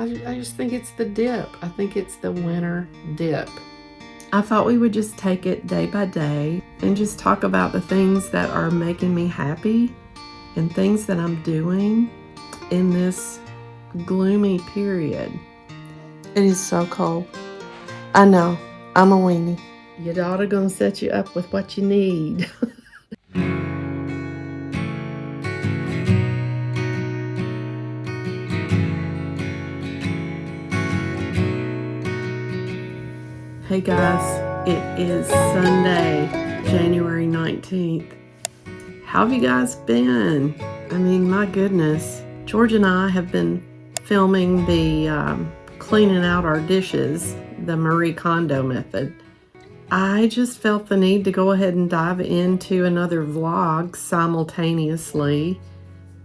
I just think it's the dip. I think it's the winter dip. I thought we would just take it day by day and just talk about the things that are making me happy and things that I'm doing in this gloomy period. It is so cold. I know, I'm a weenie. Your daughter gonna set you up with what you need. Hey guys, it is Sunday, January 19th. How have you guys been? I mean, my goodness. George and I have been filming the cleaning out our dishes, the Marie Kondo method. I just felt the need to go ahead and dive into another vlog simultaneously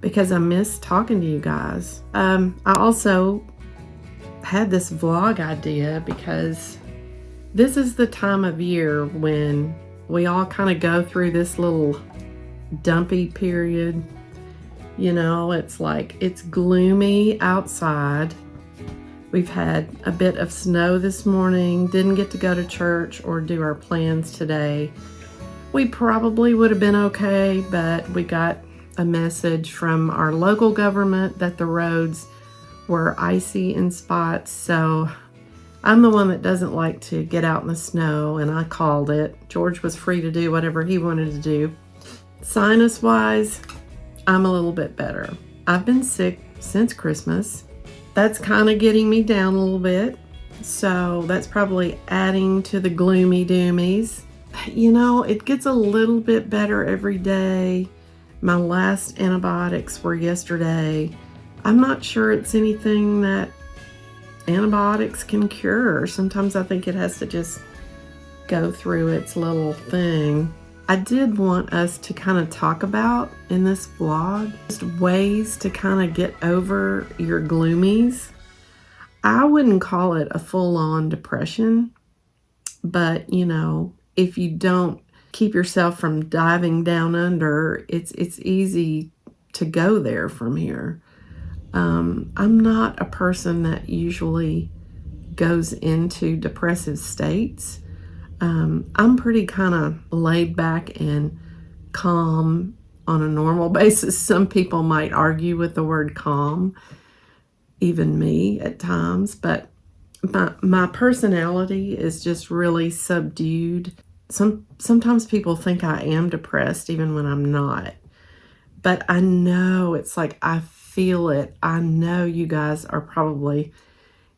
because I miss talking to you guys. I also had this vlog idea because this is the time of year when we all kind of go through this little dumpy period. You know, it's like it's gloomy outside. We've had a bit of snow this morning, didn't get to go to church or do our plans today. We probably would have been okay, but we got a message from our local government that the roads were icy in spots, so I'm the one that doesn't like to get out in the snow, and I called it. George was free to do whatever he wanted to do. Sinus-wise, I'm a little bit better. I've been sick since Christmas. That's kind of getting me down a little bit, so that's probably adding to the gloomy doomies. You know, it gets a little bit better every day. My last antibiotics were yesterday. I'm not sure it's anything that antibiotics can cure. Sometimes I think it has to just go through its little thing. I did want us to kind of talk about in this vlog just ways to kind of get over your gloomies. I wouldn't call it a full-on depression, but you know, if you don't keep yourself from diving down under, it's easy to go there from here. I'm not a person that usually goes into depressive states. I'm pretty kind of laid back and calm on a normal basis. Some people might argue with the word calm, even me at times, but my personality is just really subdued. Sometimes people think I am depressed even when I'm not. But I know, it's like I feel it. I know you guys are probably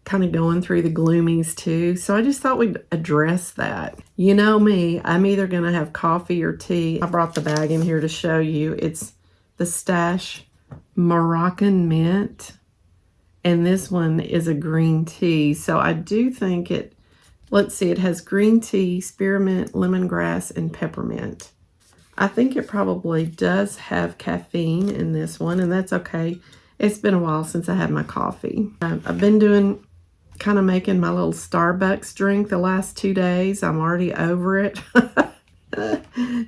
kind of going through the gloomies too. So I just thought we'd address that. You know me, I'm either going to have coffee or tea. I brought the bag in here to show you. It's the Stash Moroccan Mint. And this one is a green tea. So I do think it, let's see, it has green tea, spearmint, lemongrass, and peppermint. I think it probably does have caffeine in this one, and that's okay. It's been a while since I had my coffee. I've been doing, kind of making my little Starbucks drink the last 2 days. I'm already over it.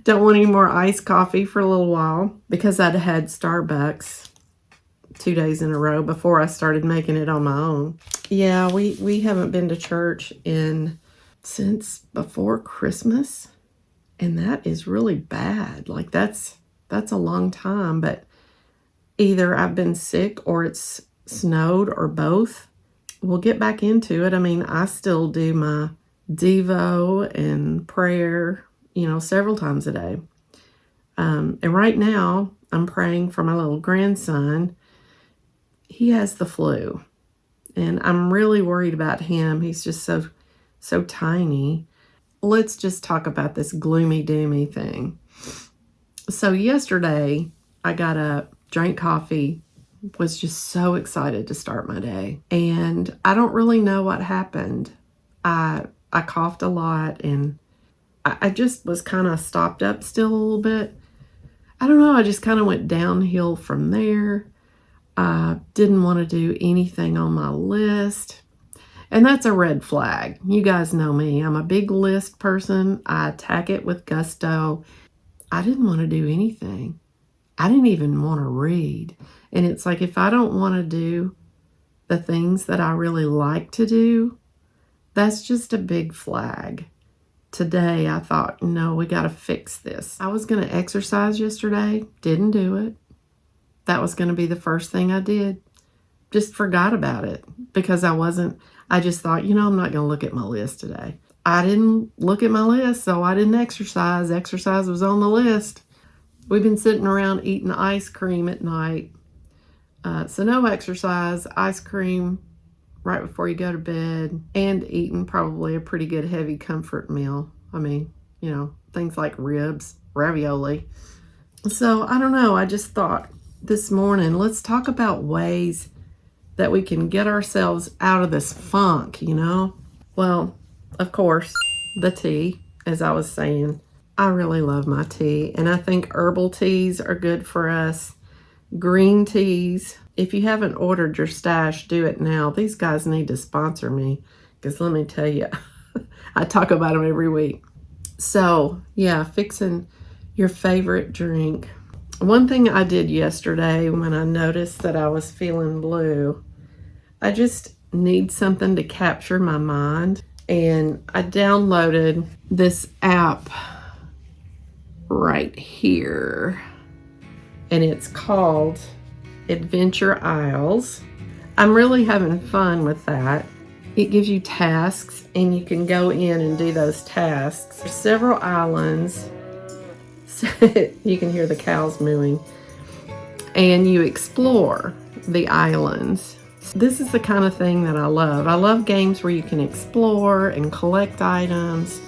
Don't want any more iced coffee for a little while because I'd had Starbucks 2 days in a row before I started making it on my own. Yeah, we haven't been to church since before Christmas. And that is really bad. Like that's a long time, but either I've been sick or it's snowed or both. We'll get back into it. I mean, I still do my Devo and prayer, you know, several times a day. And right now I'm praying for my little grandson. He has the flu and I'm really worried about him. He's just so tiny. Let's just talk about this gloomy doomy thing. So yesterday I got up, drank coffee, was just so excited to start my day. And I don't really know what happened. I coughed a lot and I just was kind of stopped up still a little bit. I don't know, I just kind of went downhill from there. I didn't want to do anything on my list. And that's a red flag. You guys know me. I'm a big list person. I attack it with gusto. I didn't want to do anything. I didn't even want to read. And it's like, if I don't want to do the things that I really like to do, that's just a big flag. Today I thought, no, we got to fix this. I was going to exercise yesterday, didn't do it. That was going to be the first thing I did. Just forgot about it because I just thought, I'm not going to look at my list today. I didn't look at my list, so I didn't exercise. Exercise was on the list. We've been sitting around eating ice cream at night. So no exercise, ice cream right before you go to bed, and eating probably a pretty good heavy comfort meal. I mean, things like ribs, ravioli. So I don't know, I just thought this morning, let's talk about ways that we can get ourselves out of this funk, Well, of course, the tea, as I was saying. I really love my tea, and I think herbal teas are good for us. Green teas. If you haven't ordered your stash, do it now. These guys need to sponsor me, because let me tell you, I talk about them every week. So, yeah, fixing your favorite drink. One thing I did yesterday when I noticed that I was feeling blue, I just need something to capture my mind. And I downloaded this app right here. And it's called Adventure Isles. I'm really having fun with that. It gives you tasks and you can go in and do those tasks. There's several islands. You can hear the cows mooing. And you explore the islands. This is the kind of thing that I love. I love games where you can explore and collect items.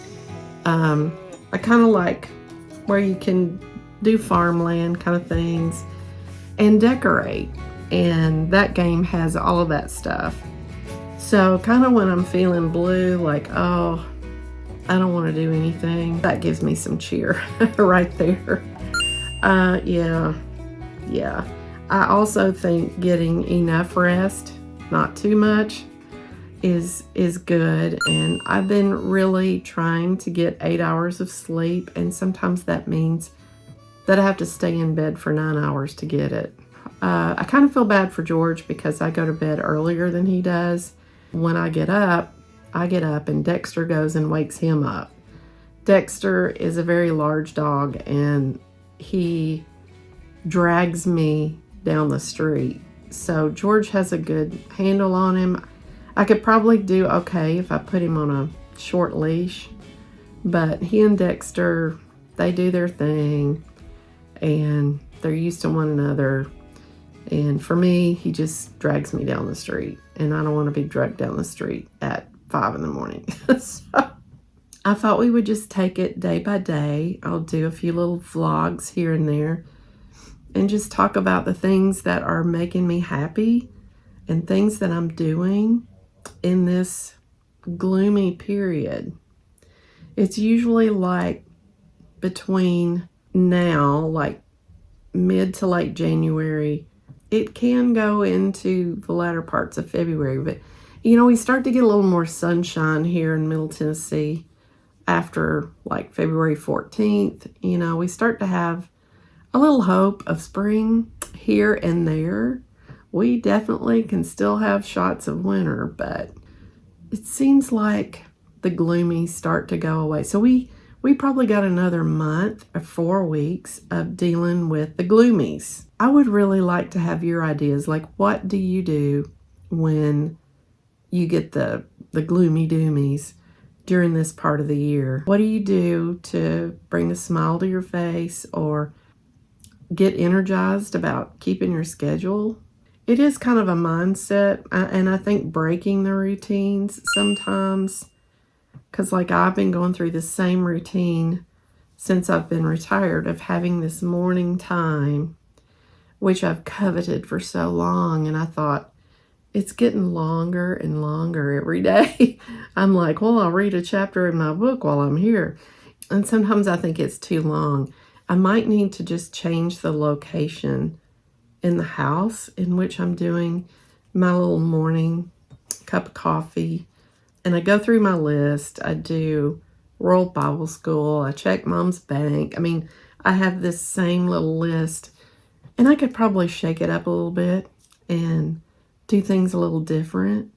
I kind of like where you can do farmland kind of things and decorate. And that game has all of that stuff. So kind of when I'm feeling blue, like, oh, I don't want to do anything, that gives me some cheer right there. Yeah. I also think getting enough rest, not too much, is good. And I've been really trying to get 8 hours of sleep, and sometimes that means that I have to stay in bed for 9 hours to get it. I kind of feel bad for George because I go to bed earlier than he does. When I get up and Dexter goes and wakes him up. Dexter is a very large dog and he drags me down the street. So George has a good handle on him. I could probably do okay if I put him on a short leash, but he and Dexter, they do their thing and they're used to one another. And for me, he just drags me down the street, and I don't want to be dragged down the street at 5 in the morning. So I thought we would just take it day by day. I'll do a few little vlogs here and there and just talk about the things that are making me happy and things that I'm doing in this gloomy period. It's usually like between now, like mid to late January. It can go into the latter parts of February, but we start to get a little more sunshine here in Middle Tennessee after like February 14th. We start to have a little hope of spring here and there. We definitely can still have shots of winter, but it seems like the gloomies start to go away. So we probably got another month or 4 weeks of dealing with the gloomies. I would really like to have your ideas. Like, what do you do when you get the gloomy doomies during this part of the year? What do you do to bring a smile to your face or get energized about keeping your schedule? It is kind of a mindset, and I think breaking the routines sometimes, because like I've been going through the same routine since I've been retired of having this morning time, which I've coveted for so long. And I thought, it's getting longer and longer every day. I'm like, well, I'll read a chapter in my book while I'm here. And sometimes I think it's too long. I might need to just change the location in the house in which I'm doing my little morning cup of coffee. And I go through my list. I do World Bible School. I check Mom's bank. I mean, I have this same little list. And I could probably shake it up a little bit and do things a little different.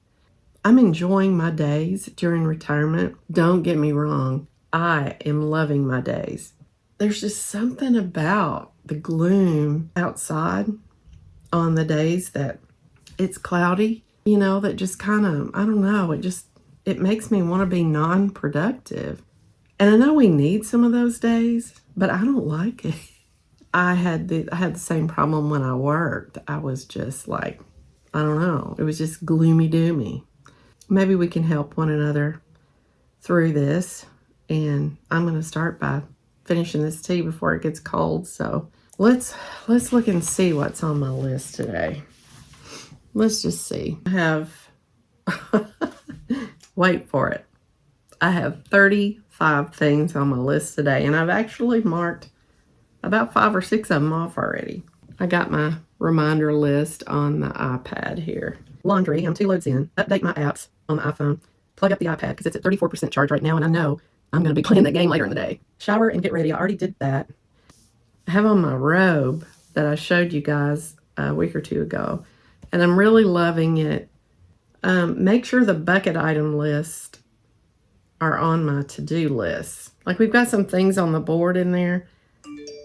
I'm enjoying my days during retirement. Don't get me wrong. I am loving my days. There's just something about the gloom outside on the days that it's cloudy, that just kind of, I don't know, it makes me want to be non-productive. And I know we need some of those days, but I don't like it. I had the same problem when I worked. I was just like, I don't know, it was just gloomy doomy. Maybe we can help one another through this. And I'm going to start by finishing this tea before it gets cold. So let's look and see what's on my list today. Let's just see. I have, wait for it. I have 35 things on my list today, and I've actually marked about 5 or 6 of them off already. I got my reminder list on the iPad here. Laundry, I'm 2 loads in. Update my apps on the iPhone. Plug up the iPad because it's at 34% charge right now, and I know I'm going to be playing that game later in the day. Shower and get ready. I already did that. I have on my robe that I showed you guys a week or 2 ago, and I'm really loving it. Make sure the bucket item list are on my to-do list. Like, we've got some things on the board in there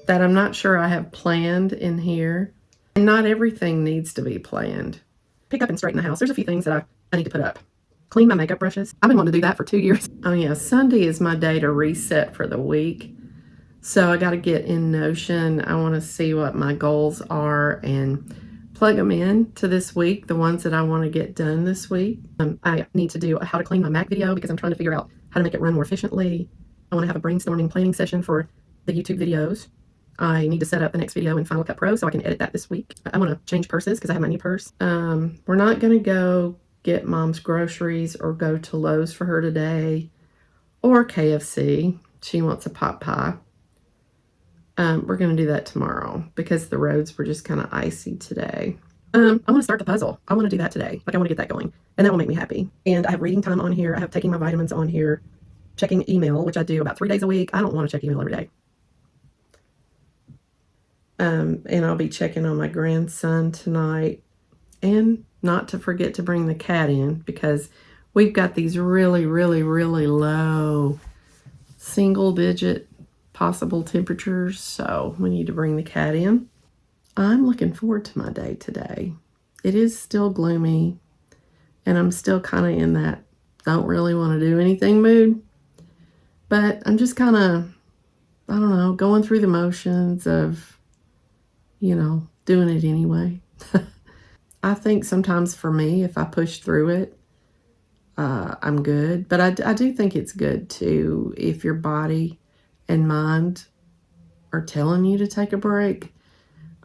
that I'm not sure I have planned in here. And not everything needs to be planned. Pick up and straighten the house. There's a few things that I need to put up. Clean my makeup brushes. I've been wanting to do that for 2 years. Oh yeah, Sunday is my day to reset for the week. So I got to get in Notion. I want to see what my goals are and plug them in to this week, the ones that I want to get done this week. I need to do a how to clean my Mac video because I'm trying to figure out how to make it run more efficiently. I want to have a brainstorming planning session for the YouTube videos. I need to set up the next video in Final Cut Pro so I can edit that this week. I want to change purses because I have my new purse. We're not going to go get Mom's groceries or go to Lowe's for her today or KFC. She wants a pot pie. We're going to do that tomorrow because the roads were just kind of icy today. I want to start the puzzle. I want to do that today. Like, I want to get that going, and that will make me happy. And I have reading time on here. I have taking my vitamins on here, checking email, which I do about 3 days a week. I don't want to check email every day. And I'll be checking on my grandson tonight, and not to forget to bring the cat in because we've got these really, really, really low single-digit possible temperatures, so we need to bring the cat in. I'm looking forward to my day today. It is still gloomy, and I'm still kind of in that don't really want to do anything mood, but I'm just kind of, I don't know, going through the motions of, doing it anyway. I think sometimes for me, if I push through it, I'm good, but I do think it's good too if your body and mind are telling you to take a break.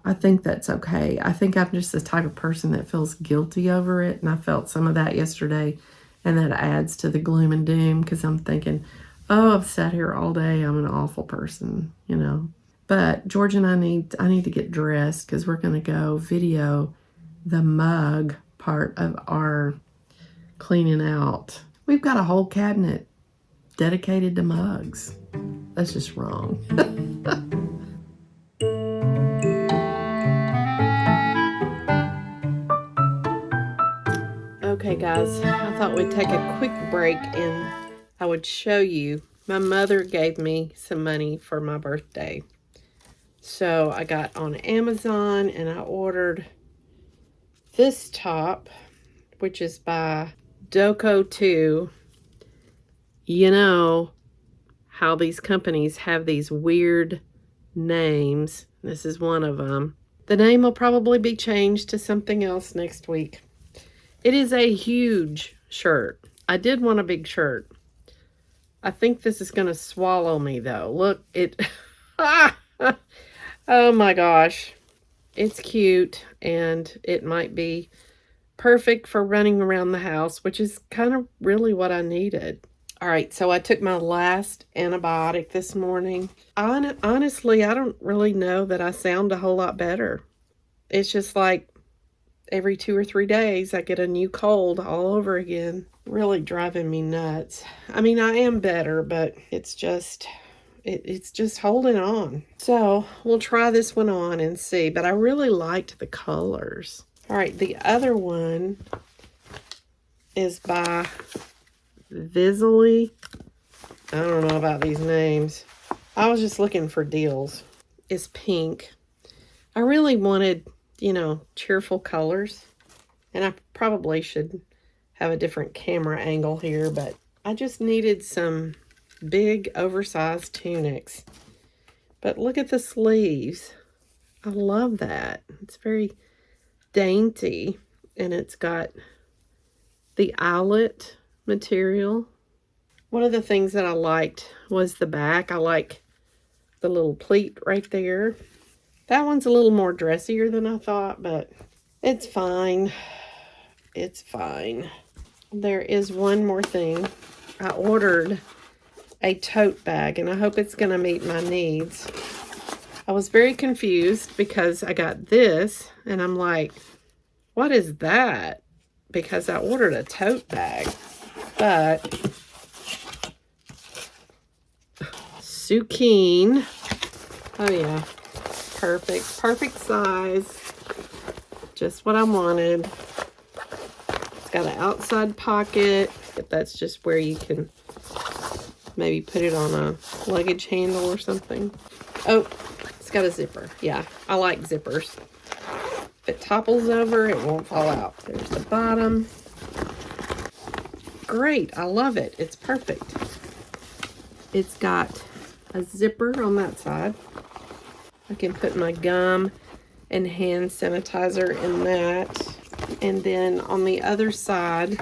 I think that's okay. I think I'm just the type of person that feels guilty over it, and I felt some of that yesterday, and that adds to the gloom and doom because I'm thinking, oh, I've sat here all day. I'm an awful person, But George and I need to get dressed because we're going to go video the mug part of our cleaning out. We've got a whole cabinet dedicated to mugs. That's just wrong. Okay, guys, I thought we'd take a quick break and I would show you. My mother gave me some money for my birthday. So I got on Amazon and I ordered this top, which is by Doko 2. You know how these companies have these weird names. This is one of them. The name will probably be changed to something else next week. It is a huge shirt. I did want a big shirt. I think this is going to swallow me, though. Look, it... Oh my gosh. It's cute, and it might be perfect for running around the house, which is kind of really what I needed. All right, so I took my last antibiotic this morning. Honestly, I don't really know that I sound a whole lot better. It's just like every 2 or 3 days I get a new cold all over again. Really driving me nuts. I mean, I am better, but it's just holding on. So we'll try this one on and see, but I really liked the colors. All right, the other one is by Visily. I don't know about these names. I was just looking for deals. It's pink. I really wanted, cheerful colors. And I probably should have a different camera angle here, but I just needed some big oversized tunics. But look at the sleeves. I love that. It's very dainty, and it's got the eyelet material. One of the things that I liked was the back. I like the little pleat right there. That one's a little more dressier than I thought, but it's fine. It's fine. There is one more thing. I ordered a tote bag, and I hope it's going to meet my needs. I was very confused because I got this, and I'm like, what is that? Because I ordered a tote bag. But Zucchini. Oh yeah, perfect size. Just what I wanted. It's got an outside pocket. If that's just where you can maybe put it on a luggage handle or something. Oh, it's got a zipper. Yeah, I like zippers. If it topples over, it won't fall out. There's the bottom. Great, I love it. It's perfect. It's got a zipper on that side. I can put my gum and hand sanitizer in that. And then on the other side,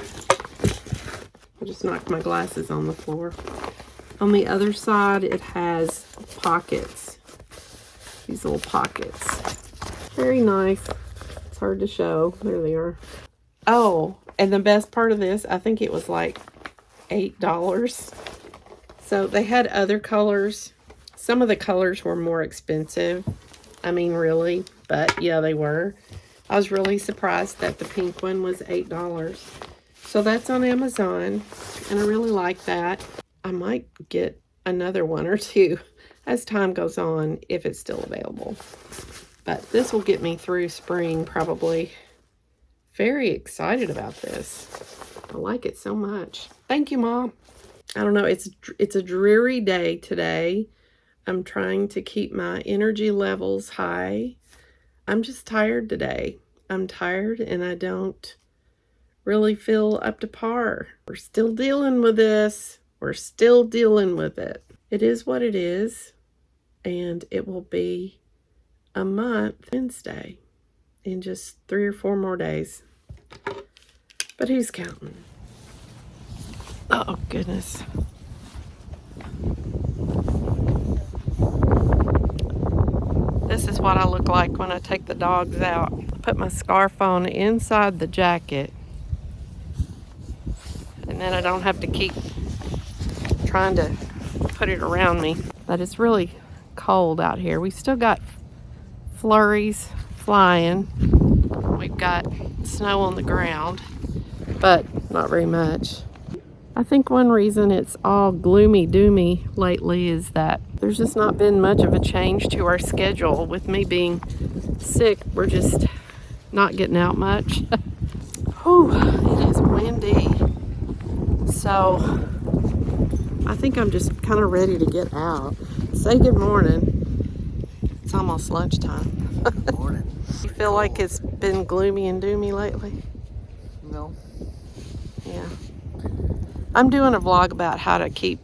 I just knocked my glasses on the floor. On the other side, it has pockets. These little pockets. Very nice. It's hard to show. There they are. Oh, and the best part of this, I think it was like $8. So they had other colors. Some of the colors were more expensive. I mean, really. But yeah, they were. I was really surprised that the pink one was $8. So that's on Amazon. And I really like that. I might get another one or two as time goes on if it's still available. But this will get me through spring probably. Very excited about this. I like it so much. Thank you, Mom. I don't know. It's a dreary day today. I'm trying to keep my energy levels high. I'm just tired today. I'm tired and I don't really feel up to par. We're still dealing with this. We're still dealing with it. It is what it is. And it will be a month Wednesday in just 3 or 4 more days. But who's counting? Oh, goodness. This is what I look like when I take the dogs out. I put my scarf on inside the jacket. And then I don't have to keep trying to put it around me. But it's really cold out here. We still got flurries flying. We've got snow on the ground, but not very much. I think one reason it's all gloomy doomy lately is that there's just not been much of a change to our schedule. With me being sick, we're just not getting out much. Whew, it is windy. So I think I'm just kind of ready to get out. Say good morning. It's almost lunchtime. Good morning. You feel like it's been gloomy and doomy lately? No. Yeah. I'm doing a vlog about how to keep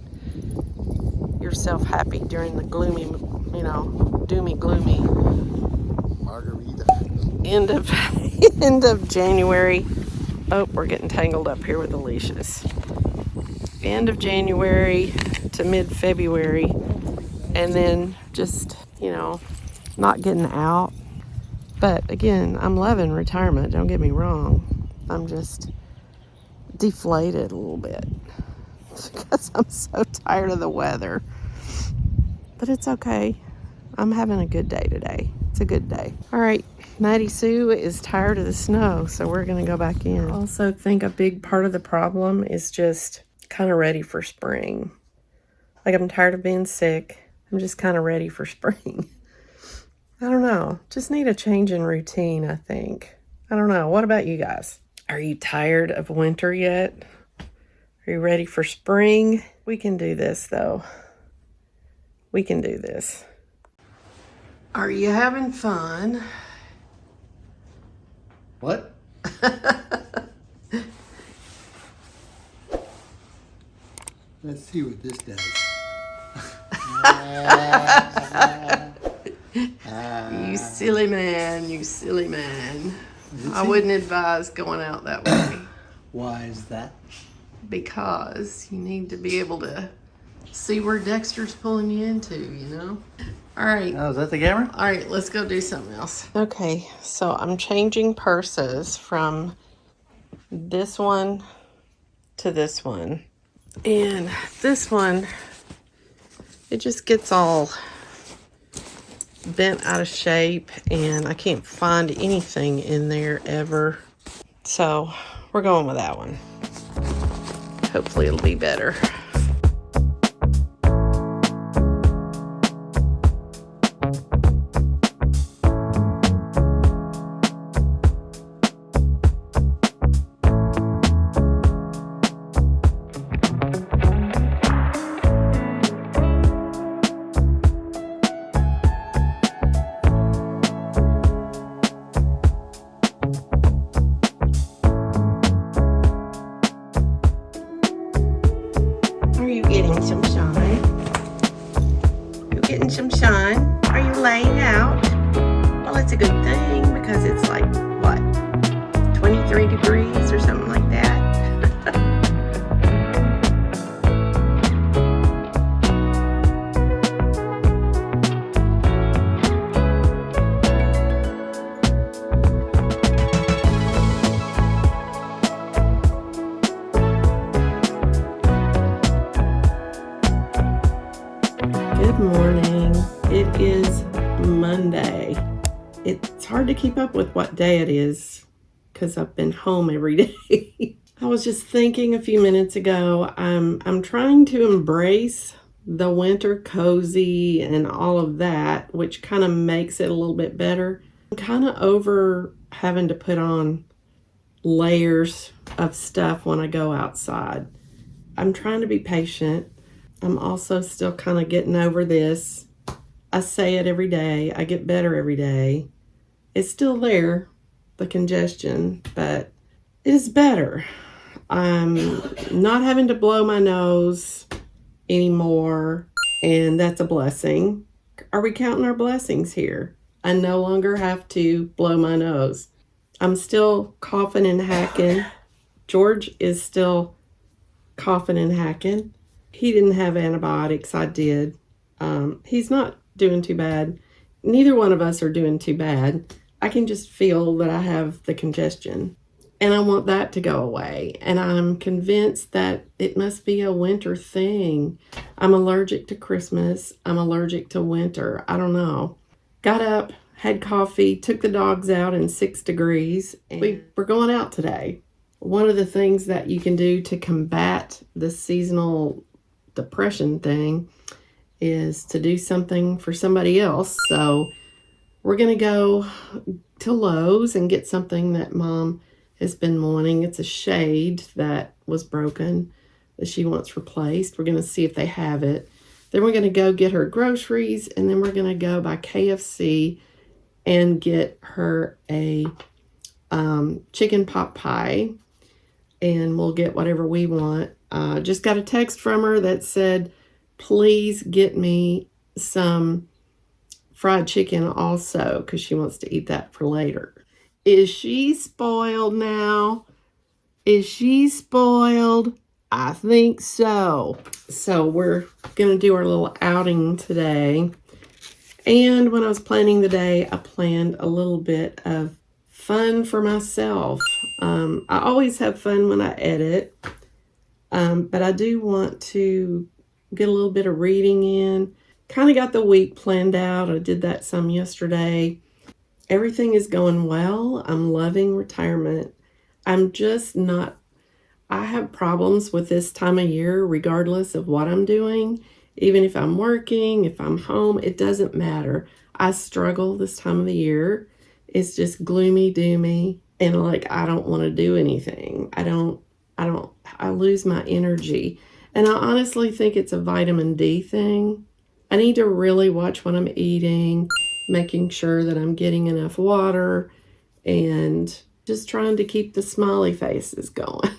yourself happy during the gloomy, doomy gloomy Margarita. end of January. Oh, we're getting tangled up here with the leashes. End of January to mid-February, and then just, not getting out. But again, I'm loving retirement, don't get me wrong. I'm just deflated a little bit because I'm so tired of the weather. But it's okay. I'm having a good day today. It's a good day. All right, Maddie Sue is tired of the snow, so we're gonna go back in. I also think a big part of the problem is just kind of ready for spring. Like, I'm tired of being sick. I'm just kind of ready for spring. I don't know. Just need a change in routine, I think. I don't know. What about you guys? Are you tired of winter yet? Are you ready for spring? We can do this, though. We can do this. Are you having fun? What? Let's see what this does. You silly man, you silly man. I wouldn't advise going out that way Why is that? because you need to be able to see where Dexter's pulling you into, you know? All right. Oh, is that the camera? All right, let's go do something else. Okay, so I'm changing purses from this one to this one. And this one, it just gets all bent out of shape and I can't find anything in there ever. So we're going with that one. Hopefully it'll be better. Are you getting some shine? You getting some shine? Are you laying out? Well, it's a good thing because it's like, what, 23 degrees or something like that? Good morning. It is Monday. It's hard to keep up with what day it is because I've been home every day. I was just thinking a few minutes ago, I'm trying to embrace the winter cozy and all of that, which kind of makes it a little bit better. I'm kind of over having to put on layers of stuff when I go outside. I'm trying to be patient. I'm also still kind of getting over this. I say it every day. I get better every day. It's still there, the congestion, but it is better. I'm not having to blow my nose anymore, and that's a blessing. Are we counting our blessings here? I no longer have to blow my nose. I'm still coughing and hacking. George is still coughing and hacking. He didn't have antibiotics. I did. He's not doing too bad. Neither one of us are doing too bad. I can just feel that I have the congestion. And I want that to go away. And I'm convinced that it must be a winter thing. I'm allergic to Christmas. I'm allergic to winter. I don't know. Got up, had coffee, took the dogs out in 6 degrees. And we're going out today. One of the things that you can do to combat the seasonal depression thing is to do something for somebody else. So we're going to go to Lowe's and get something that Mom has been wanting. It's a shade that was broken that she wants replaced. We're going to see if they have it. Then we're going to go get her groceries, and then we're going to go by KFC and get her a chicken pot pie, and we'll get whatever we want. Just got a text from her that said, please get me some fried chicken also, because she wants to eat that for later. Is she spoiled now? Is she spoiled? I think so. So we're going to do our little outing today. And when I was planning the day, I planned a little bit of fun for myself. I always have fun when I edit, but I do want to get a little bit of reading in. Kind of got the week planned out. I did that some yesterday. Everything is going well. I'm loving retirement. I'm just not, I have problems with this time of year, regardless of what I'm doing. Even if I'm working, if I'm home, it doesn't matter. I struggle this time of the year. It's just gloomy, doomy. and like I don't want to do anything. I lose my energy. And I honestly think it's a vitamin D thing. I need to really watch what I'm eating, making sure that I'm getting enough water, and just trying to keep the smiley faces going.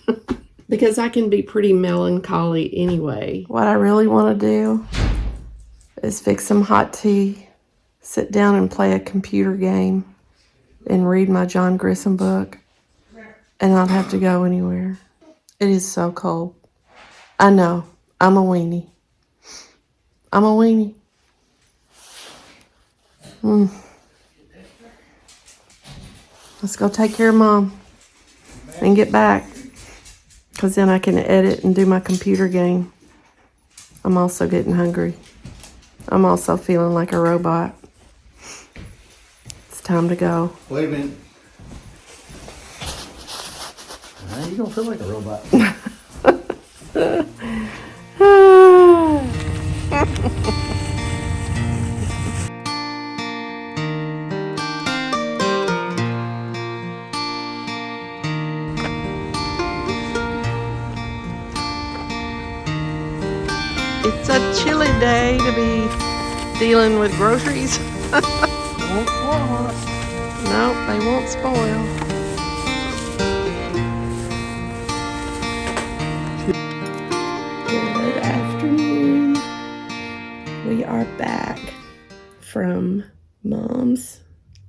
Because I can be pretty melancholy anyway. What I really want to do is fix some hot tea, sit down and play a computer game, and read my John Grissom book, and not have to go anywhere. It is so cold. I know. I'm a weenie. I'm a weenie. Let's go take care of Mom and get back, because then I can edit and do my computer game. I'm also getting hungry. I'm also feeling like a robot. It's time to go. Wait a minute. Now you don't feel like a robot. It's a chilly day to be dealing with groceries. Nope, they won't spoil. Good afternoon. We are back from Mom's,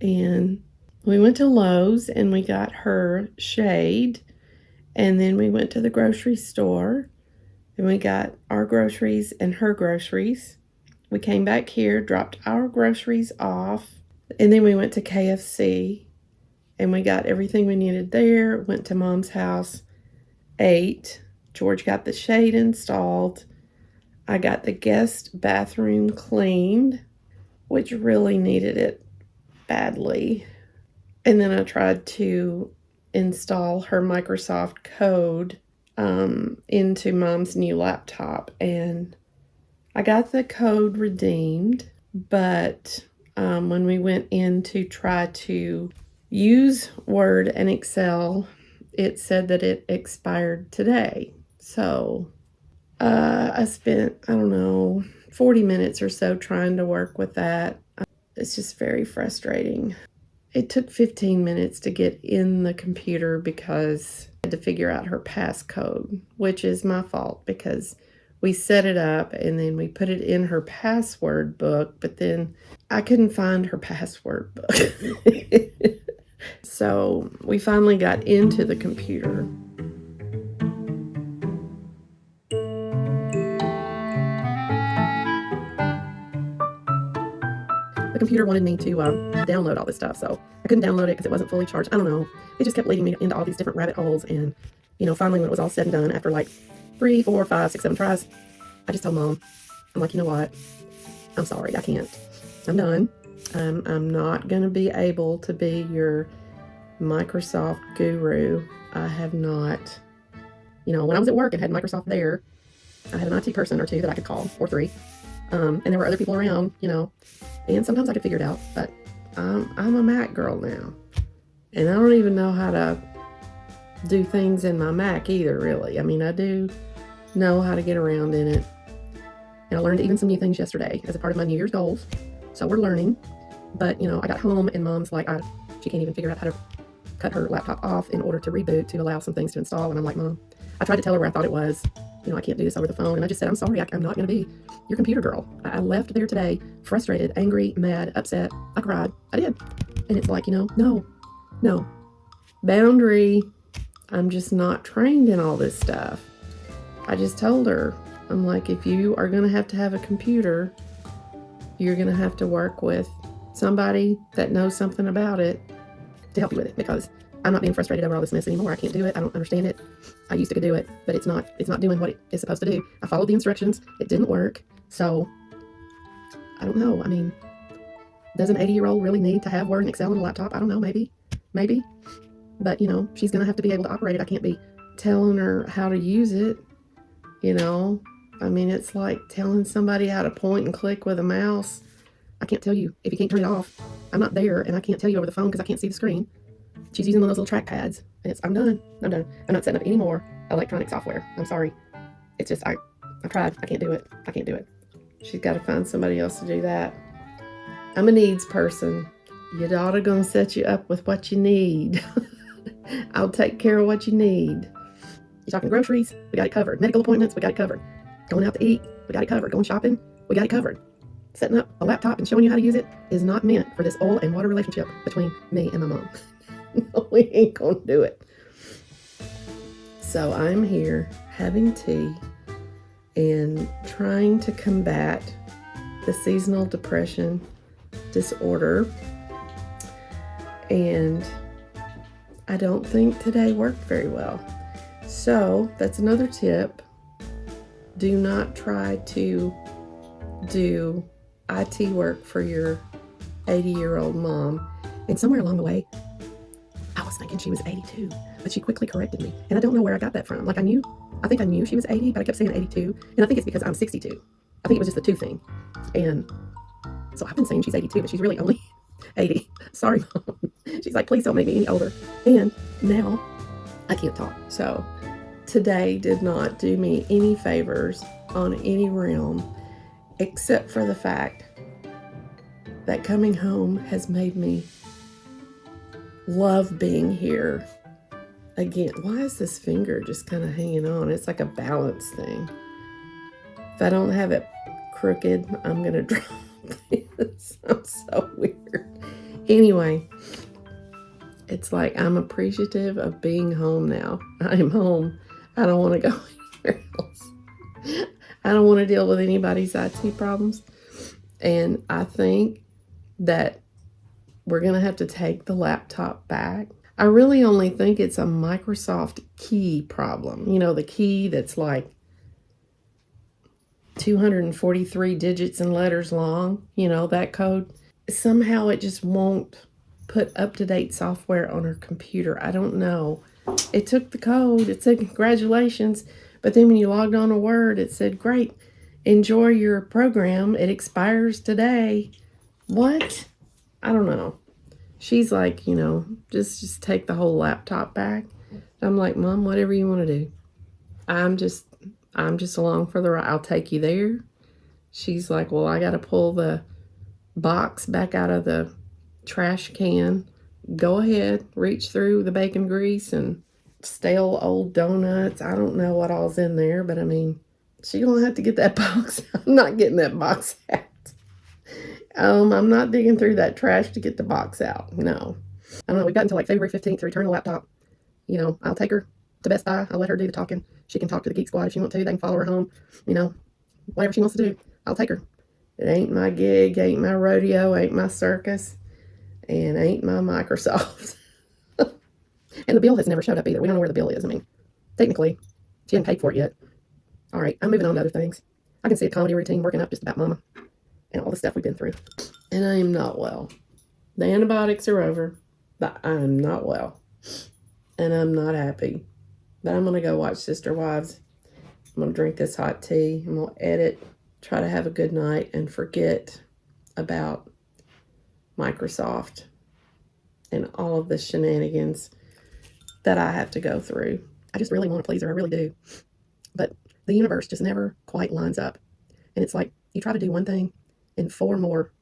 and we went to Lowe's and we got her shade, and then we went to the grocery store and we got our groceries and her groceries. We came back here, dropped our groceries off, and then we went to KFC and we got everything we needed there. Went to Mom's house, ate. George got the shade installed. I got the guest bathroom cleaned, which really needed it badly. And then I tried to install her Microsoft code into Mom's new laptop, and I got the code redeemed, but when we went in to try to use Word and Excel, it said that it expired today. So I spent, 40 minutes or so trying to work with that. It's just very frustrating. It took 15 minutes to get in the computer because I had to figure out her passcode, which is my fault because we set it up and then we put it in her password book, but then I couldn't find her password book. So we finally got into the computer. The computer wanted me to download all this stuff, so I couldn't download it because it wasn't fully charged. I don't know. It just kept leading me into all these different rabbit holes, and, finally when it was all said and done, after like 3, 4, 5, 6, 7 tries, I just told Mom, I'm like, you know what? I'm sorry, I can't. I'm done. I'm not going to be able to be your Microsoft guru. I have not, when I was at work and had Microsoft there, I had an IT person or two that I could call, or 3. And there were other people around, and sometimes I could figure it out, but I'm a Mac girl now, and I don't even know how to do things in my Mac either, really. I mean, I do know how to get around in it, and I learned even some new things yesterday as a part of my New Year's goals, so we're learning. But, I got home, and Mom's like, she can't even figure out how to cut her laptop off in order to reboot to allow some things to install, and I'm like, Mom, I tried to tell her where I thought it was. I can't do this over the phone. And I just said, I'm sorry, I'm not going to be your computer girl. I left there today frustrated, angry, mad, upset. I cried. I did. And it's like, no. Boundary. I'm just not trained in all this stuff. I just told her, I'm like, if you are going to have a computer, you're going to have to work with somebody that knows something about it to help you with it, because I'm not being frustrated over all this mess anymore. I can't do it. I don't understand it. I used to do it, but it's not doing what it is supposed to do. I followed the instructions. It didn't work. So I don't know. I mean, does an 80-year-old really need to have Word and Excel on a laptop? I don't know. Maybe. But, she's going to have to be able to operate it. I can't be telling her how to use it. I mean, it's like telling somebody how to point and click with a mouse. I can't tell you if you can't turn it off. I'm not there, and I can't tell you over the phone because I can't see the screen. She's using one of those little trackpads, and I'm done. I'm done. I'm not setting up any more electronic software. I'm sorry. It's just, I've tried. I can't do it. I can't do it. She's got to find somebody else to do that. I'm a needs person. Your daughter gonna set you up with what you need. I'll take care of what you need. You're talking groceries, we got it covered. Medical appointments, we got it covered. Going out to eat, we got it covered. Going shopping, we got it covered. Setting up a laptop and showing you how to use it is not meant for this oil and water relationship between me and my mom. No, we ain't gonna do it. So I'm here having tea and trying to combat the seasonal depression disorder, and I don't think today worked very well. So that's another tip. Do not try to do IT work for your 80-year-old mom. And somewhere along the way, I was thinking she was 82, but she quickly corrected me. And I don't know where I got that from. Like I think I knew she was 80, but I kept saying 82. And I think it's because I'm 62. I think it was just the 2 thing. And so I've been saying she's 82, but she's really only 80. Sorry, Mom. She's like, please don't make me any older. And now I can't talk. So today did not do me any favors on any realm, except for the fact that coming home has made me love being here again. Why is this finger just kind of hanging on? It's like a balance thing. If I don't have it crooked, I'm going to drop this. I'm so weird. Anyway, it's like I'm appreciative of being home now. I am home. I don't want to go anywhere else. I don't want to deal with anybody's IT problems. And I think that we're going to have to take the laptop back. I really only think it's a Microsoft key problem. You know, the key that's like 243 digits and letters long, you know, that code. Somehow it just won't put up-to-date software on her computer. I don't know. It took the code. It said, congratulations. But then when you logged on to Word, it said, great, enjoy your program. It expires today. What? I don't know. She's like, you know, just take the whole laptop back. I'm like, Mom, whatever you want to do. I'm just along for the ride. I'll take you there. She's like, well, I got to pull the box back out of the trash can. Go ahead, reach through the bacon grease and stale old donuts. I don't know what all's in there, but I mean, she gonna have to get that box. I'm not getting that box out. I'm not digging through that trash to get the box out. No. I don't know. We've got until like February 15th to return the laptop. You know, I'll take her to Best Buy. I'll let her do the talking. She can talk to the Geek Squad if she wants to. They can follow her home. You know, whatever she wants to do, I'll take her. It ain't my gig, ain't my rodeo, ain't my circus, and ain't my Microsoft. And the bill has never showed up either. We don't know where the bill is. I mean, technically, she hasn't paid for it yet. All right, I'm moving on to other things. I can see a comedy routine working up just about Mama and all the stuff we've been through. And I am not well. The antibiotics are over, but I'm not well. And I'm not happy. But I'm going to go watch Sister Wives. I'm going to drink this hot tea. I'm going to edit, try to have a good night, and forget about Microsoft and all of the shenanigans that I have to go through. I just really want to please her. I really do. But the universe just never quite lines up. And it's like you try to do one thing and 4 more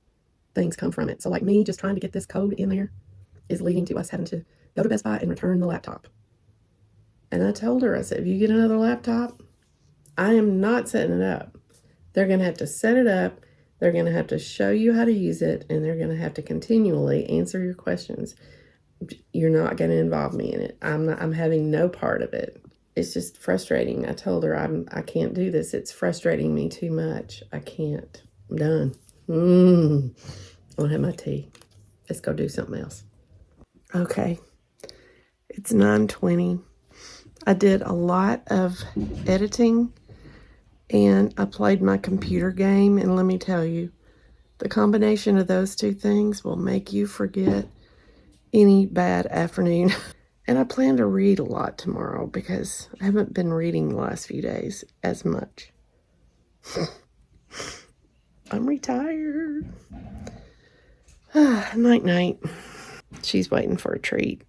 things come from it. So like me just trying to get this code in there is leading to us having to go to Best Buy and return the laptop. And I told her, I said, if you get another laptop, I am not setting it up. They're going to have to set it up. They're going to have to show you how to use it. And they're going to have to continually answer your questions. You're not going to involve me in it. I'm having no part of it. It's just frustrating. I told her I can't do this. It's frustrating me too much. I can't. I'm done. I want to have my tea. Let's go do something else. Okay. It's 9:20. I did a lot of editing and I played my computer game. And let me tell you, the combination of those 2 things will make you forget any bad afternoon. And I plan to read a lot tomorrow because I haven't been reading the last few days as much. I'm retired. Night night. She's waiting for a treat.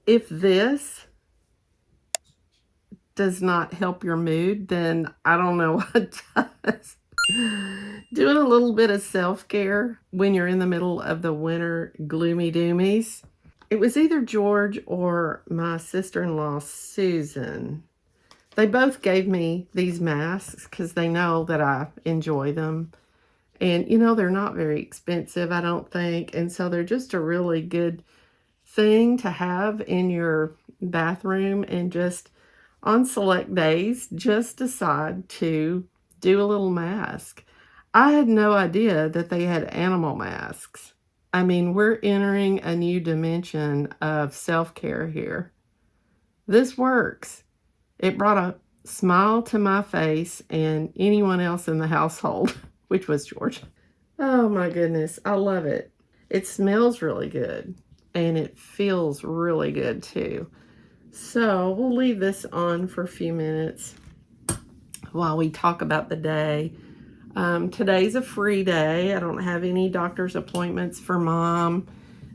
If this does not help your mood, then I don't know what does. Doing a little bit of self-care when you're in the middle of the winter gloomy doomies. It was either George or my sister-in-law, Susan. They both gave me these masks because they know that I enjoy them. And, they're not very expensive, I don't think. And so they're just a really good thing to have in your bathroom, and just on select days, just decide to do a little mask. I had no idea that they had animal masks. I mean, we're entering a new dimension of self-care here. This works. It brought a smile to my face and anyone else in the household, which was George. Oh my goodness, I love it. It smells really good and it feels really good too. So we'll leave this on for a few minutes while we talk about the day. Today's a free day. I don't have any doctor's appointments for Mom.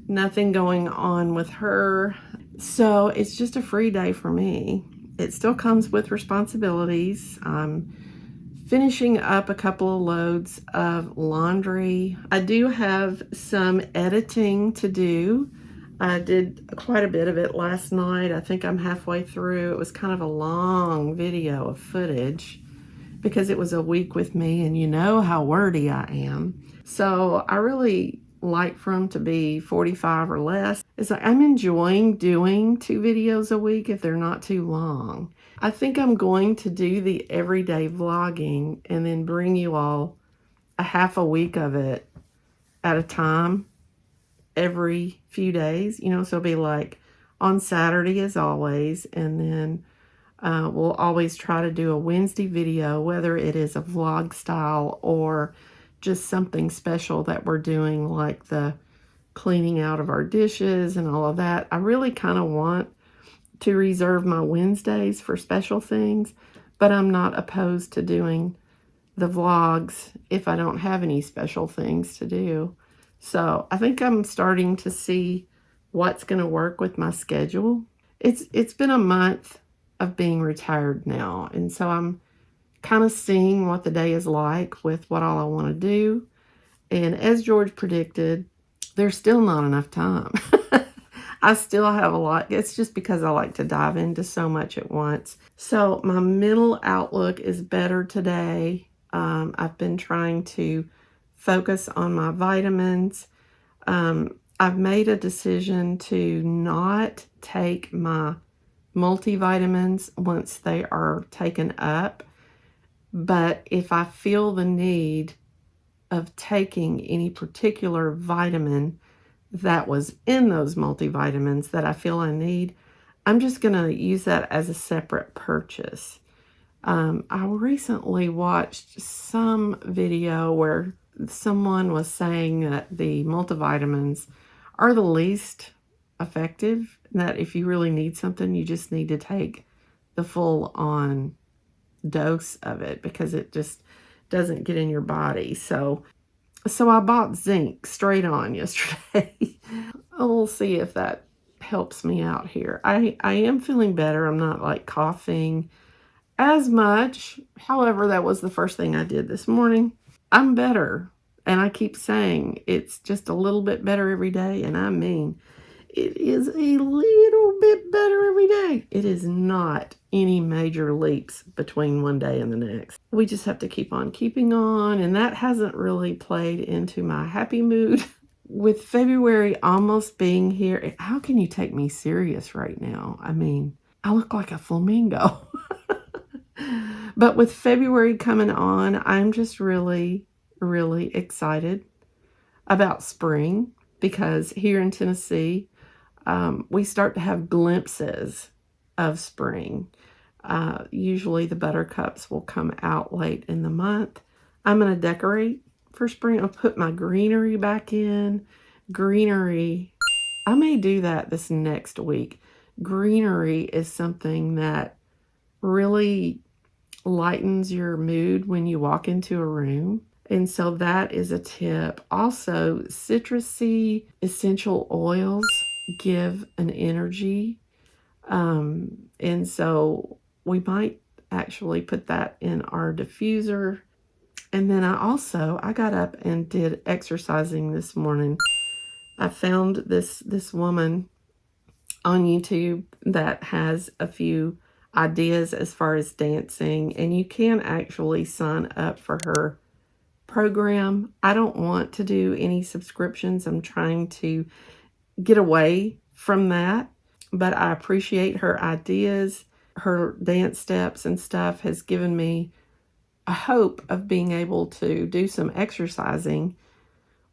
Nothing going on with her. So it's just a free day for me. It still comes with responsibilities. I'm finishing up a couple of loads of laundry. I do have some editing to do. I did quite a bit of it last night. I think I'm halfway through. It was kind of a long video of footage because it was a week with me, and you know how wordy I am. So I really like for them to be 45 or less. It's like I'm enjoying doing 2 videos a week if they're not too long. I think I'm going to do the everyday vlogging and then bring you all a half a week of it at a time every few days, so it'll be like on Saturday as always, and then we'll always try to do a Wednesday video, whether it is a vlog style or just something special that we're doing, like the cleaning out of our dishes and all of that. I really kind of want to reserve my Wednesdays for special things, but I'm not opposed to doing the vlogs if I don't have any special things to do. So I think I'm starting to see what's going to work with my schedule. It's been a month of being retired now, and so I'm kind of seeing what the day is like with what all I want to do. And as George predicted, there's still not enough time. I still have a lot. It's just because I like to dive into so much at once. So my mental outlook is better today. I've been trying to focus on my vitamins. I've made a decision to not take my multivitamins once they are taken up. But if I feel the need of taking any particular vitamin that was in those multivitamins that I feel I need, I'm just going to use that as a separate purchase. I recently watched some video where someone was saying that the multivitamins are the least effective, that if you really need something, you just need to take the full-on dose of it because it just doesn't get in your body. So I bought zinc straight on yesterday. We'll see if that helps me out here. I am feeling better. I'm not like coughing as much. However, that was the first thing I did this morning. I'm better. And I keep saying it's just a little bit better every day. And I mean, it is a little bit better every day. It is not any major leaps between one day and the next. We just have to keep on keeping on. And that hasn't really played into my happy mood. With February almost being here, how can you take me serious right now? I mean, I look like a flamingo. But with February coming on, I'm just really, really excited about spring because here in Tennessee, we start to have glimpses of spring. Usually the buttercups will come out late in the month. I'm going to decorate for spring. I'll put my greenery back in. Greenery, I may do that this next week. Greenery is something that really lightens your mood when you walk into a room. And so that is a tip. Also, citrusy essential oils give an energy. And so we might actually put that in our diffuser. And then I got up and did exercising this morning. I found this woman on YouTube that has a few ideas as far as dancing, and you can actually sign up for her program. I don't want to do any subscriptions. I'm trying to get away from that, but I appreciate her ideas. Her dance steps and stuff has given me a hope of being able to do some exercising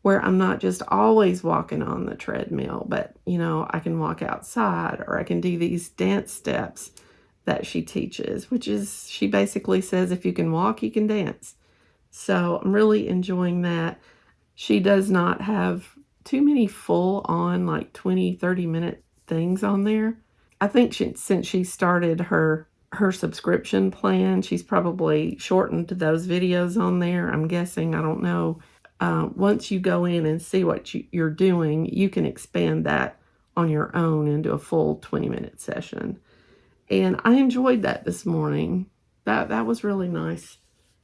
where I'm not just always walking on the treadmill, but I can walk outside, or I can do these dance steps that she teaches, which is, she basically says if you can walk, you can dance. So I'm really enjoying that. She does not have too many full on like 20-30 minute things on there. I think since she started her subscription plan, she's probably shortened those videos on there, I'm guessing. I don't know. Once you go in and see what you're doing, you can expand that on your own into a full 20-minute session. And I enjoyed that this morning. That was really nice.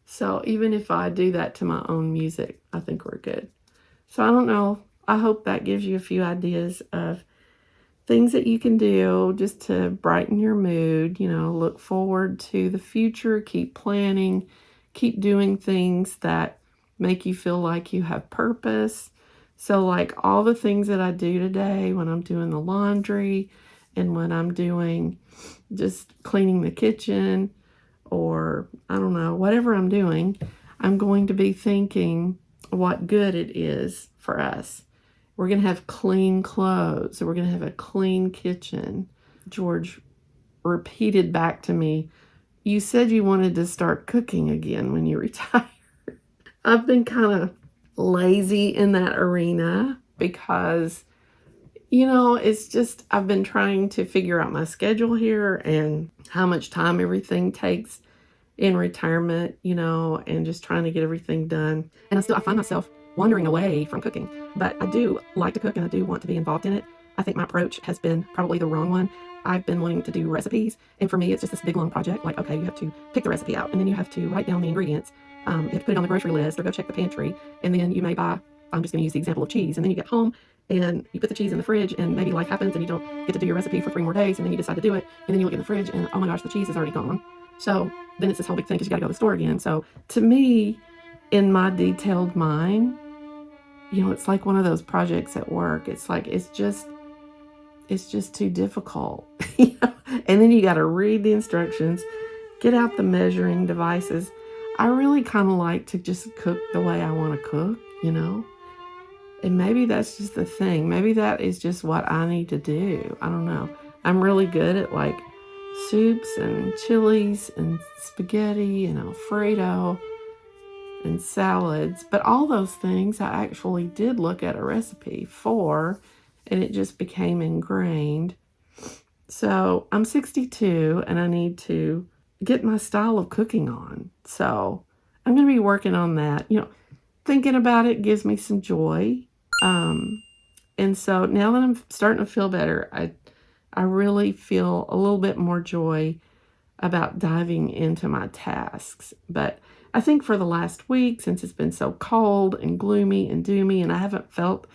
So even if I do that to my own music, I think we're good. So I don't know. I hope that gives you a few ideas of things that you can do just to brighten your mood. Look forward to the future, keep planning, keep doing things that make you feel like you have purpose. So like all the things that I do today, when I'm doing the laundry and when I'm doing just cleaning the kitchen, or I don't know, whatever I'm doing, I'm going to be thinking what good it is for us. We're going to have clean clothes. So we're going to have a clean kitchen. George repeated back to me, "You said you wanted to start cooking again when you retire." I've been kind of lazy in that arena because, it's just, I've been trying to figure out my schedule here and how much time everything takes in retirement, and just trying to get everything done. And I find myself wandering away from cooking, but I do like to cook and I do want to be involved in it. I think my approach has been probably the wrong one. I've been wanting to do recipes, and for me, it's just this big long project. Like, okay, you have to pick the recipe out, and then you have to write down the ingredients. You have to put it on the grocery list or go check the pantry, and then you may buy, I'm just going to use the example of cheese, and then you get home and you put the cheese in the fridge, and maybe life happens and you don't get to do your recipe for 3 more days, and then you decide to do it, and then you look in the fridge and oh my gosh, the cheese is already gone. So then it's this whole big thing because you got to go to the store again. So to me, in my detailed mind, it's like one of those projects at work. It's like, it's just too difficult. And then you got to read the instructions, get out the measuring devices. I really kind of like to just cook the way I want to cook, and maybe that's just the thing. Maybe that is just what I need to do. I don't know. I'm really good at like soups and chilies and spaghetti and Alfredo and salads, but all those things I actually did look at a recipe for, and it just became ingrained. So I'm 62 and I need to get my style of cooking on. So I'm going to be working on that. Thinking about it gives me some joy. And so now that I'm starting to feel better, I really feel a little bit more joy about diving into my tasks. But I think for the last week, since it's been so cold and gloomy and doomy, and I haven't felt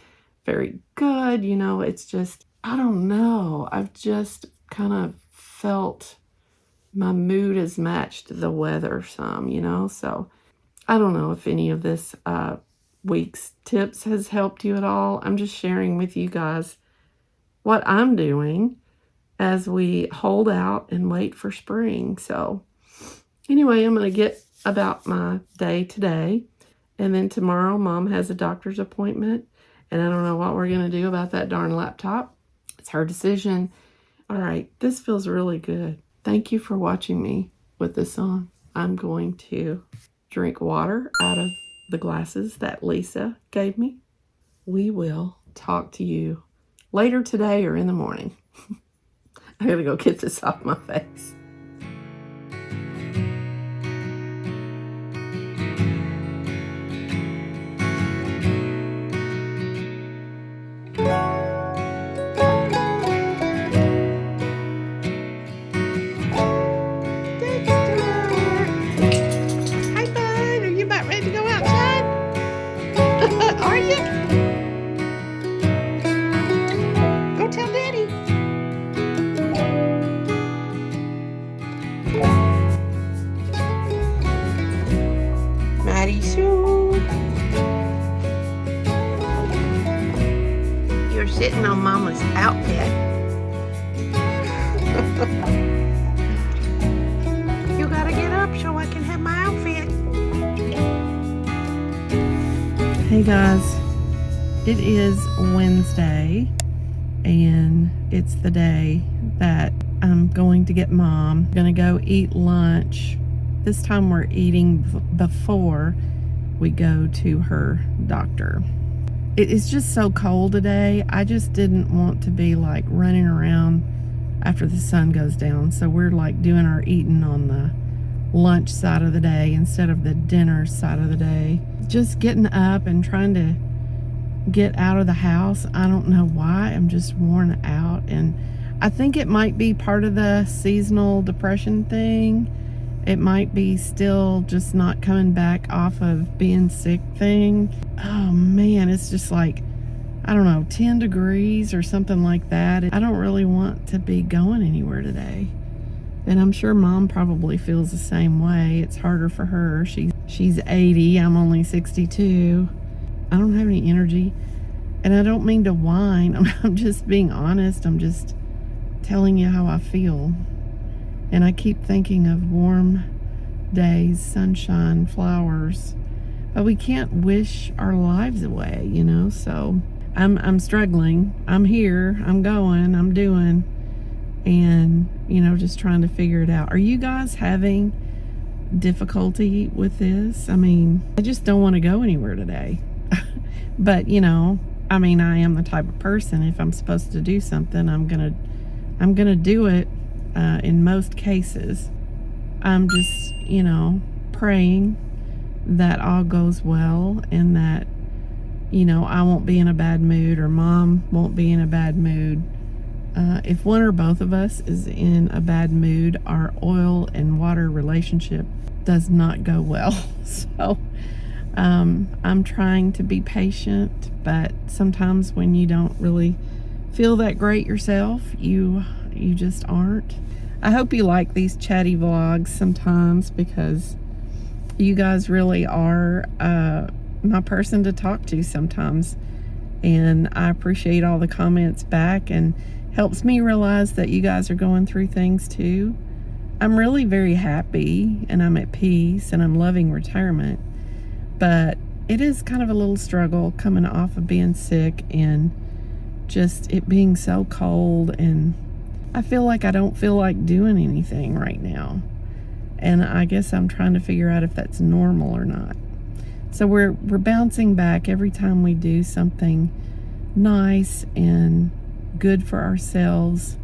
very good, it's just, I don't know. I've just kind of felt my mood has matched the weather some, so I don't know if any of this week's tips has helped you at all. I'm just sharing with you guys what I'm doing as we hold out and wait for spring. So anyway, I'm going to get about my day today. And then tomorrow, Mom has a doctor's appointment. And I don't know what we're going to do about that darn laptop. It's her decision. All right, this feels really good. Thank you for watching me with this on. I'm going to drink water out of the glasses that Lisa gave me. We will talk to you later today or in the morning. I gotta go get this off my face. sitting on Mama's outfit. You gotta get up so I can have my outfit. Hey guys, it is Wednesday, and it's the day that I'm going to get Mom. I'm gonna go eat lunch. This time we're eating before we go to her doctor. It is just so cold today. I just didn't want to be like running around after the sun goes down. So we're like doing our eating on the lunch side of the day instead of the dinner side of the day. Just getting up and trying to get out of the house. I don't know why. I'm just worn out. And I think it might be part of the seasonal depression thing. It might be still just not coming back off of being sick thing. Oh man, it's just like, I don't know, 10 degrees or something like that. I don't really want to be going anywhere today. And I'm sure Mom probably feels the same way. It's harder for her. She's 80, I'm only 62. I don't have any energy. And I don't mean to whine. I'm just being honest. I'm just telling you how I feel. And I keep thinking of warm days, sunshine, flowers. But we can't wish our lives away, you know? So I'm struggling. I'm here. I'm going. I'm doing. And, you know, just trying to figure it out. Are you guys having difficulty with this? I mean, I just don't want to go anywhere today. But, you know, I mean, I am the type of person, if I'm supposed to do something, I'm gonna do it. In most cases, I'm just, you know, praying that all goes well and that, you know, I won't be in a bad mood or Mom won't be in a bad mood. If one or both of us is in a bad mood, our oil and water relationship does not go well. So I'm trying to be patient, but sometimes when you don't really feel that great yourself, you just aren't. I hope you like these chatty vlogs sometimes, because you guys really are my person to talk to sometimes, and I appreciate all the comments back, and helps me realize that you guys are going through things too. I'm really very happy and I'm at peace and I'm loving retirement, but it is kind of a little struggle coming off of being sick and just it being so cold, and I feel like I don't feel like doing anything right now. And I guess I'm trying to figure out if that's normal or not. So we're bouncing back every time we do something nice and good for ourselves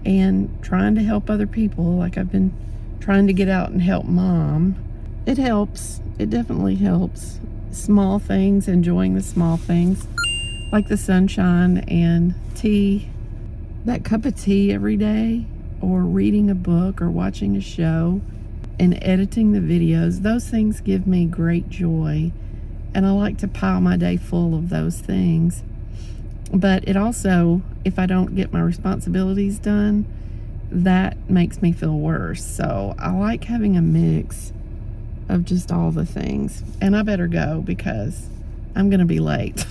and trying to help other people. Like I've been trying to get out and help Mom. It helps. It definitely helps. Small things, enjoying the small things like the sunshine and tea. That cup of tea every day, or reading a book or watching a show and editing the videos, those things give me great joy, and I like to pile my day full of those things. But it also, if I don't get my responsibilities done, that makes me feel worse. So I like having a mix of just all the things. And I better go because I'm gonna be late.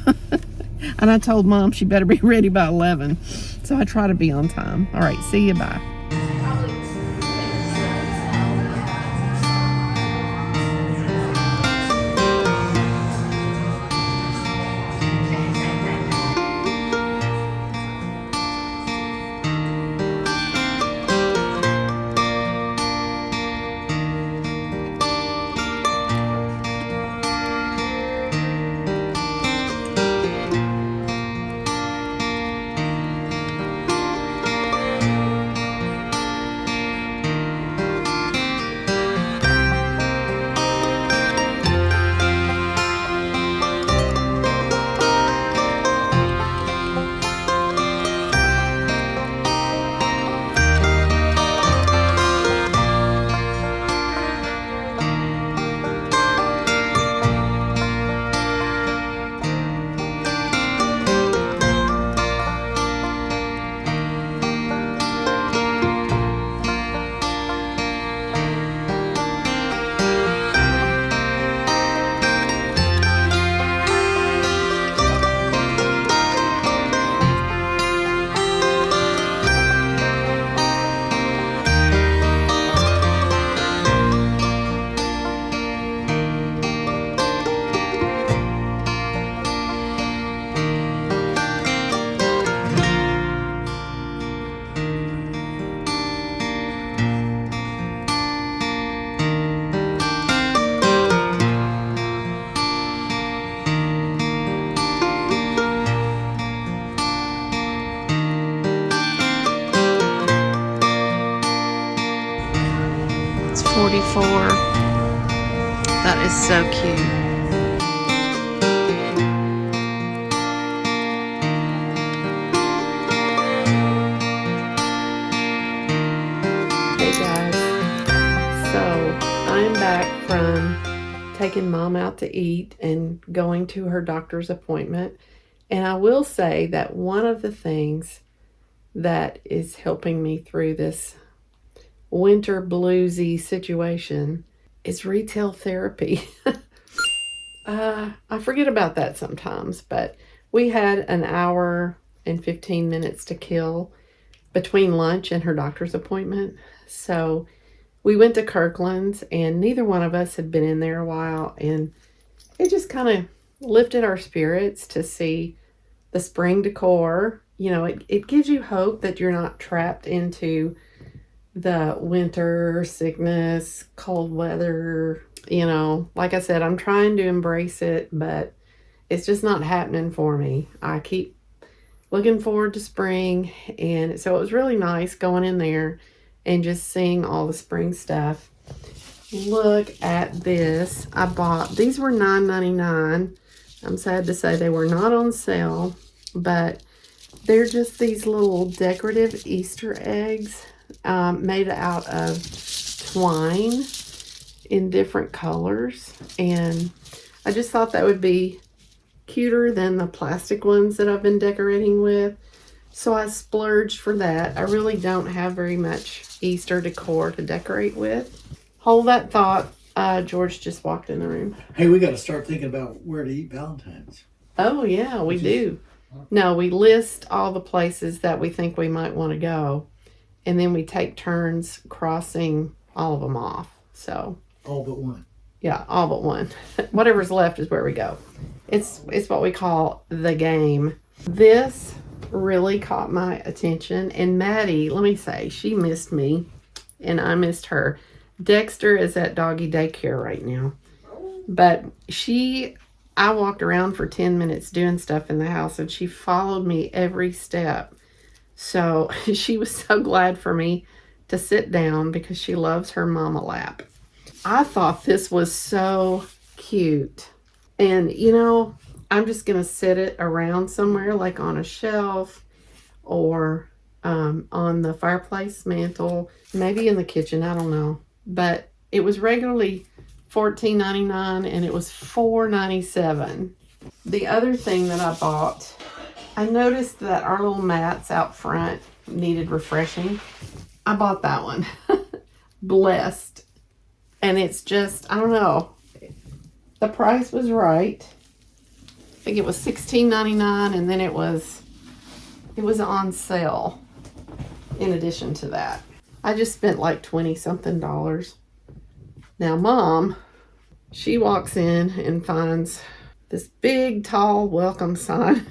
And I told Mom she better be ready by 11. So I try to be on time. All right, see you, bye. 44. That is so cute. Hey guys, so I'm back from taking Mom out to eat and going to her doctor's appointment. And I will say that one of the things that is helping me through this winter bluesy situation is retail therapy. I forget about that sometimes, but we had an hour and 15 minutes to kill between lunch and her doctor's appointment. So we went to Kirkland's, and neither one of us had been in there a while, and it just kind of lifted our spirits to see the spring decor. You know, it gives you hope that you're not trapped into the winter sickness, cold weather. You know, like I said, I'm trying to embrace it, but it's just not happening for me. I keep looking forward to spring, and so it was really nice going in there and just seeing all the spring stuff. Look at this. I bought, these were $9.99. I'm sad to say they were not on sale, but they're just these little decorative Easter eggs made out of twine in different colors, and I just thought that would be cuter than the plastic ones that I've been decorating with, so I splurged for that. I really don't have very much Easter decor to decorate with. Hold that thought. George just walked in the room. Hey, we got to start thinking about where to eat Valentine's. Oh yeah, we do. No, we list all the places that we think we might want to go, and then we take turns crossing all of them off. So All but one. yeah, all but one. Whatever's left is where we go. It's what we call the game. This really caught my attention, and Maddie, let me say, she missed me and I missed her. Dexter is at doggy daycare right now, but I walked around for 10 minutes doing stuff in the house, and she followed me every step. So she was so glad for me to sit down because she loves her mama lap. I thought this was so cute. And, you know, I'm just going to sit it around somewhere, like on a shelf or on the fireplace mantle, maybe in the kitchen, I don't know. But it was regularly $14.99 and it was $4.97. The other thing that I bought, I noticed that our little mats out front needed refreshing. I bought that one. Blessed. And it's just, I don't know, the price was right. I think it was $16.99, and then it was on sale in addition to that. I just spent like 20 something dollars. Now Mom, she walks in and finds this big tall welcome sign,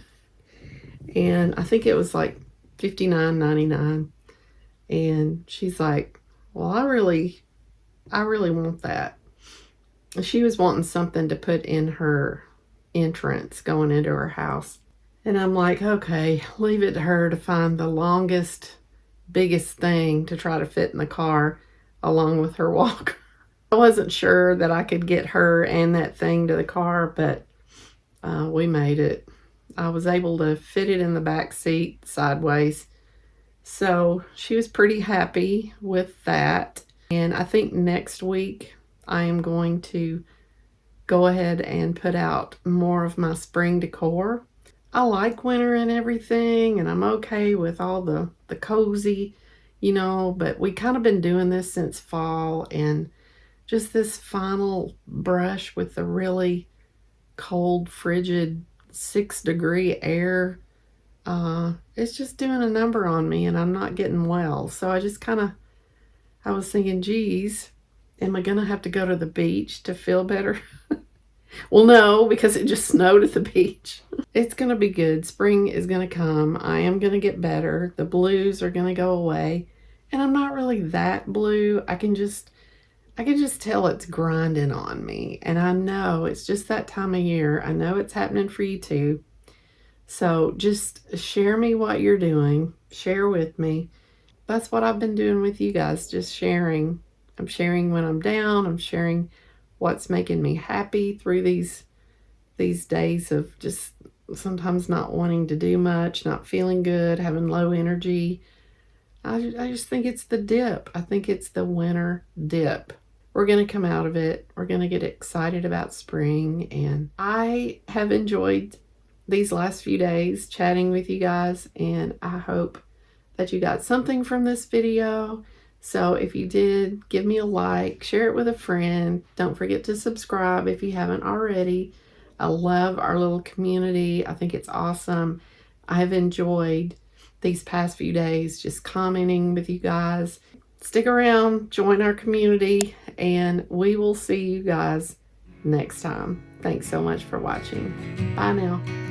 and I think it was like $59.99, and she's like, well, I really want that. She was wanting something to put in her entrance going into her house. And I'm like, okay, leave it to her to find the longest, biggest thing to try to fit in the car along with her walker. I wasn't sure that I could get her and that thing to the car, but we made it. I was able to fit it in the back seat sideways. So she was pretty happy with that. And I think next week I am going to go ahead and put out more of my spring decor. I like winter and everything, and I'm okay with all the cozy, you know, but we kind of been doing this since fall, and just this final brush with the really cold, frigid 6-degree air, it's just doing a number on me, and I'm not getting well. So I was thinking, geez, am I going to have to go to the beach to feel better? Well, no, because it just snowed at the beach. It's going to be good. Spring is going to come. I am going to get better. The blues are going to go away. And I'm not really that blue. I can just tell it's grinding on me. And I know it's just that time of year. I know it's happening for you too. So just share me what you're doing. Share with me. That's what I've been doing with you guys, just sharing I'm sharing when I'm down. I'm sharing what's making me happy through these days of just sometimes not wanting to do much, not feeling good, having low energy. I just think it's the dip. I think it's the winter dip. We're going to come out of it. We're going to get excited about spring. And I have enjoyed these last few days chatting with you guys, and I hope that you got something from this video. So if you did, give me a like, share it with a friend. Don't forget to subscribe if you haven't already. I love our little community. I think it's awesome. I've enjoyed these past few days just commenting with you guys. Stick around, join our community, and we will see you guys next time. Thanks so much for watching. Bye now.